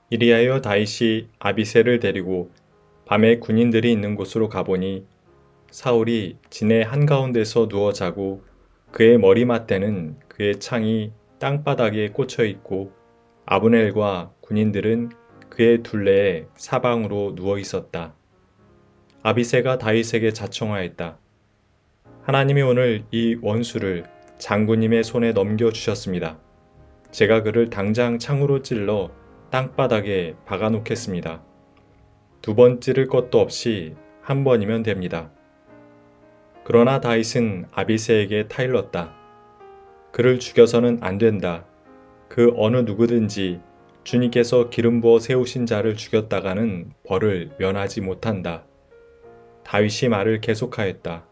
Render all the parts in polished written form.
이리하여 다윗이 아비새를 데리고 밤에 군인들이 있는 곳으로 가보니 사울이 진의 한가운데서 누워 자고 그의 머리맡에는 그의 창이 땅바닥에 꽂혀 있고 아브넬과 군인들은 그의 둘레에 사방으로 누워 있었다. 아비새가 다윗에게 자청하였다. 하나님이 오늘 이 원수를 장군님의 손에 넘겨주셨습니다. 제가 그를 당장 창으로 찔러 땅바닥에 박아놓겠습니다. 두 번 찌를 것도 없이 한 번이면 됩니다. 그러나 다윗은 아비새에게 타일렀다. 그를 죽여서는 안 된다. 그 어느 누구든지 주님께서 기름 부어 세우신 자를 죽였다가는 벌을 면하지 못한다. 다윗이 말을 계속하였다.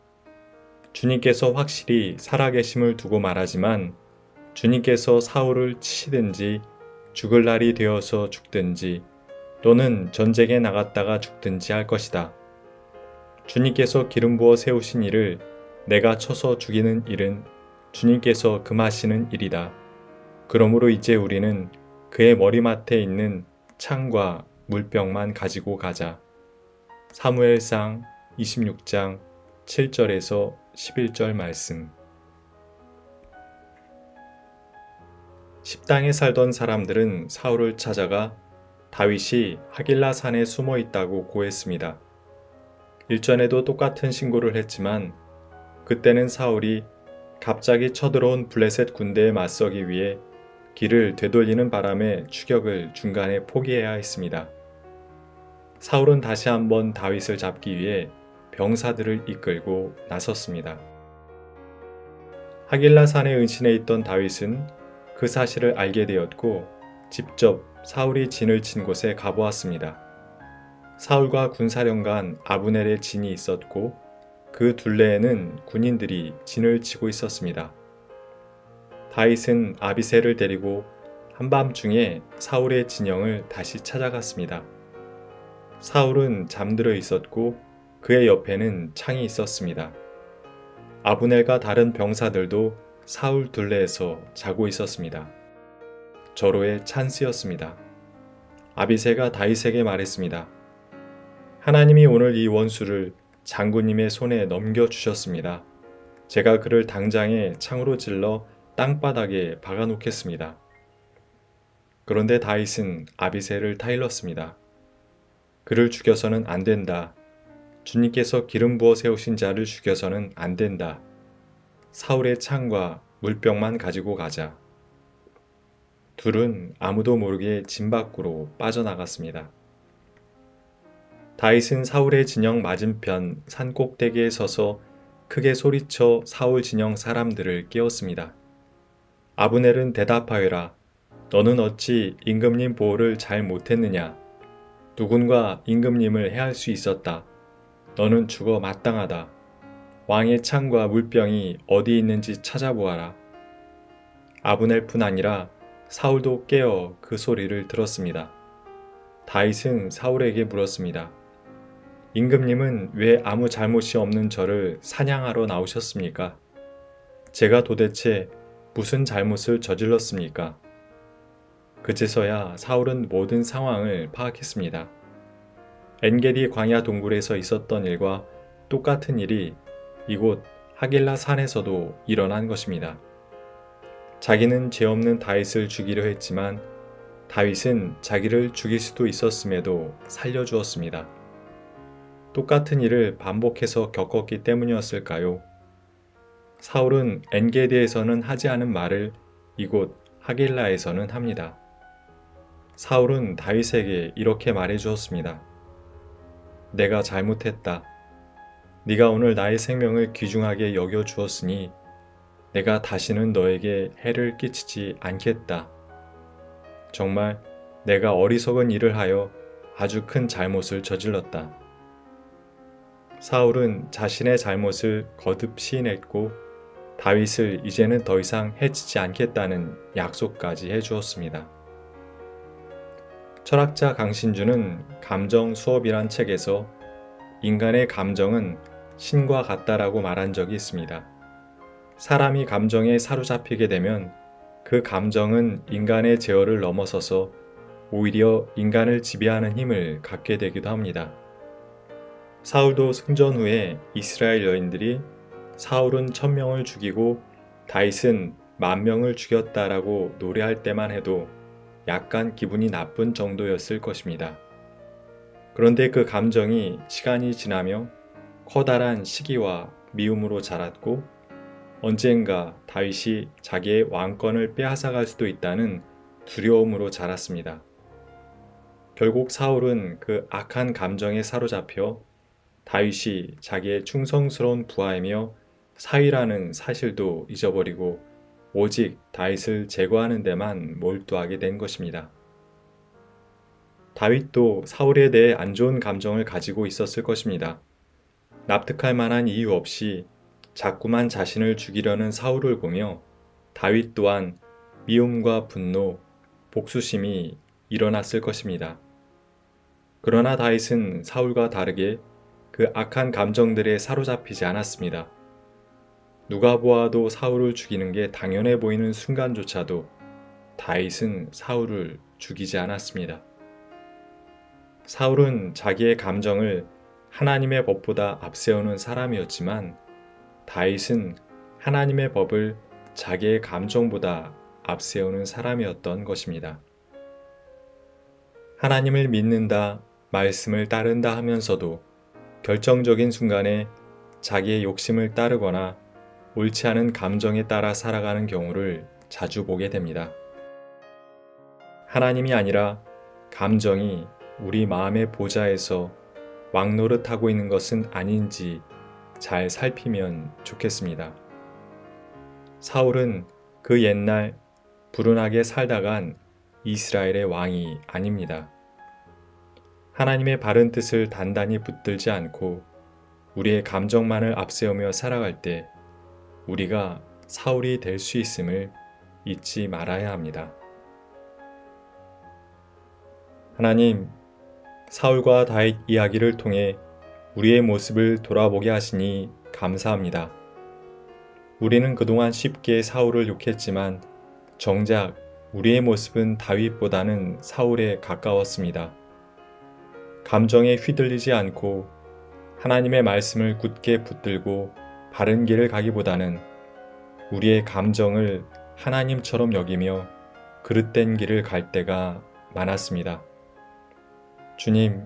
주님께서 확실히 살아계심을 두고 말하지만 주님께서 사울을 치시든지 죽을 날이 되어서 죽든지 또는 전쟁에 나갔다가 죽든지 할 것이다. 주님께서 기름 부어 세우신 이를 내가 쳐서 죽이는 일은 주님께서 금하시는 일이다. 그러므로 이제 우리는 그의 머리맡에 있는 창과 물병만 가지고 가자. 사무엘상 26장 7절에서 11절 말씀. 십당에 살던 사람들은 사울을 찾아가 다윗이 하길라 산에 숨어 있다고 고했습니다. 일전에도 똑같은 신고를 했지만 그때는 사울이 갑자기 쳐들어온 블레셋 군대에 맞서기 위해 길을 되돌리는 바람에 추격을 중간에 포기해야 했습니다. 사울은 다시 한번 다윗을 잡기 위해 병사들을 이끌고 나섰습니다. 하길라 산에 은신해 있던 다윗은 그 사실을 알게 되었고 직접 사울이 진을 친 곳에 가보았습니다. 사울과 군사령관 아브넬의 진이 있었고 그 둘레에는 군인들이 진을 치고 있었습니다. 다윗은 아비새를 데리고 한밤중에 사울의 진영을 다시 찾아갔습니다. 사울은 잠들어 있었고 그의 옆에는 창이 있었습니다. 아브넬과 다른 병사들도 사울 둘레에서 자고 있었습니다. 절호의 찬스였습니다. 아비새가 다윗에게 말했습니다. 하나님이 오늘 이 원수를 장군님의 손에 넘겨주셨습니다. 제가 그를 당장에 창으로 찔러 땅바닥에 박아놓겠습니다. 그런데 다윗은 아비새를 타일렀습니다. 그를 죽여서는 안 된다. 주님께서 기름 부어 세우신 자를 죽여서는 안 된다. 사울의 창과 물병만 가지고 가자. 둘은 아무도 모르게 진 밖으로 빠져나갔습니다. 다윗은 사울의 진영 맞은편 산 꼭대기에 서서 크게 소리쳐 사울 진영 사람들을 깨웠습니다. 아브넬은 대답하여라. 너는 어찌 임금님 보호를 잘 못했느냐? 누군가 임금님을 해할 수 있었다. 너는 죽어 마땅하다. 왕의 창과 물병이 어디 있는지 찾아보아라. 아브넬뿐 아니라 사울도 깨어 그 소리를 들었습니다. 다윗은 사울에게 물었습니다. 임금님은 왜 아무 잘못이 없는 저를 사냥하러 나오셨습니까? 제가 도대체 무슨 잘못을 저질렀습니까? 그제서야 사울은 모든 상황을 파악했습니다. 엔게디 광야 동굴에서 있었던 일과 똑같은 일이 이곳 하길라 산에서도 일어난 것입니다. 자기는 죄 없는 다윗을 죽이려 했지만 다윗은 자기를 죽일 수도 있었음에도 살려주었습니다. 똑같은 일을 반복해서 겪었기 때문이었을까요? 사울은 엔게디에서는 하지 않은 말을 이곳 하길라에서는 합니다. 사울은 다윗에게 이렇게 말해 주었습니다. 내가 잘못했다. 네가 오늘 나의 생명을 귀중하게 여겨 주었으니 내가 다시는 너에게 해를 끼치지 않겠다. 정말 내가 어리석은 일을 하여 아주 큰 잘못을 저질렀다. 사울은 자신의 잘못을 거듭 시인했고 다윗을 이제는 더 이상 해치지 않겠다는 약속까지 해주었습니다. 철학자 강신주는 감정 수업이란 책에서 인간의 감정은 신과 같다라고 말한 적이 있습니다. 사람이 감정에 사로잡히게 되면 그 감정은 인간의 제어를 넘어서서 오히려 인간을 지배하는 힘을 갖게 되기도 합니다. 사울도 승전 후에 이스라엘 여인들이 사울은 1000명을 죽이고 다윗은 10,000명을 죽였다라고 노래할 때만 해도 약간 기분이 나쁜 정도였을 것입니다. 그런데 그 감정이 시간이 지나며 커다란 시기와 미움으로 자랐고 언젠가 다윗이 자기의 왕권을 빼앗아갈 수도 있다는 두려움으로 자랐습니다. 결국 사울은 그 악한 감정에 사로잡혀 다윗이 자기의 충성스러운 부하이며 사위라는 사실도 잊어버리고 오직 다윗을 제거하는 데만 몰두하게 된 것입니다. 다윗도 사울에 대해 안 좋은 감정을 가지고 있었을 것입니다. 납득할 만한 이유 없이 자꾸만 자신을 죽이려는 사울을 보며 다윗 또한 미움과 분노, 복수심이 일어났을 것입니다. 그러나 다윗은 사울과 다르게 그 악한 감정들에 사로잡히지 않았습니다. 누가 보아도 사울을 죽이는 게 당연해 보이는 순간조차도 다윗은 사울을 죽이지 않았습니다. 사울은 자기의 감정을 하나님의 법보다 앞세우는 사람이었지만 다윗은 하나님의 법을 자기의 감정보다 앞세우는 사람이었던 것입니다. 하나님을 믿는다, 말씀을 따른다 하면서도 결정적인 순간에 자기의 욕심을 따르거나 옳지 않은 감정에 따라 살아가는 경우를 자주 보게 됩니다. 하나님이 아니라 감정이 우리 마음의 보좌에서 왕노릇하고 있는 것은 아닌지 잘 살피면 좋겠습니다. 사울은 그 옛날 불운하게 살다간 이스라엘의 왕이 아닙니다. 하나님의 바른 뜻을 단단히 붙들지 않고 우리의 감정만을 앞세우며 살아갈 때 우리가 사울이 될 수 있음을 잊지 말아야 합니다. 하나님, 사울과 다윗 이야기를 통해 우리의 모습을 돌아보게 하시니 감사합니다. 우리는 그동안 쉽게 사울을 욕했지만 정작 우리의 모습은 다윗보다는 사울에 가까웠습니다. 감정에 휘둘리지 않고 하나님의 말씀을 굳게 붙들고 바른 길을 가기보다는 우리의 감정을 하나님처럼 여기며 그릇된 길을 갈 때가 많았습니다. 주님,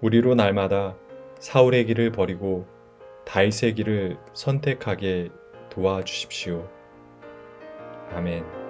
우리로 날마다 사울의 길을 버리고 다윗의 길을 선택하게 도와주십시오. 아멘.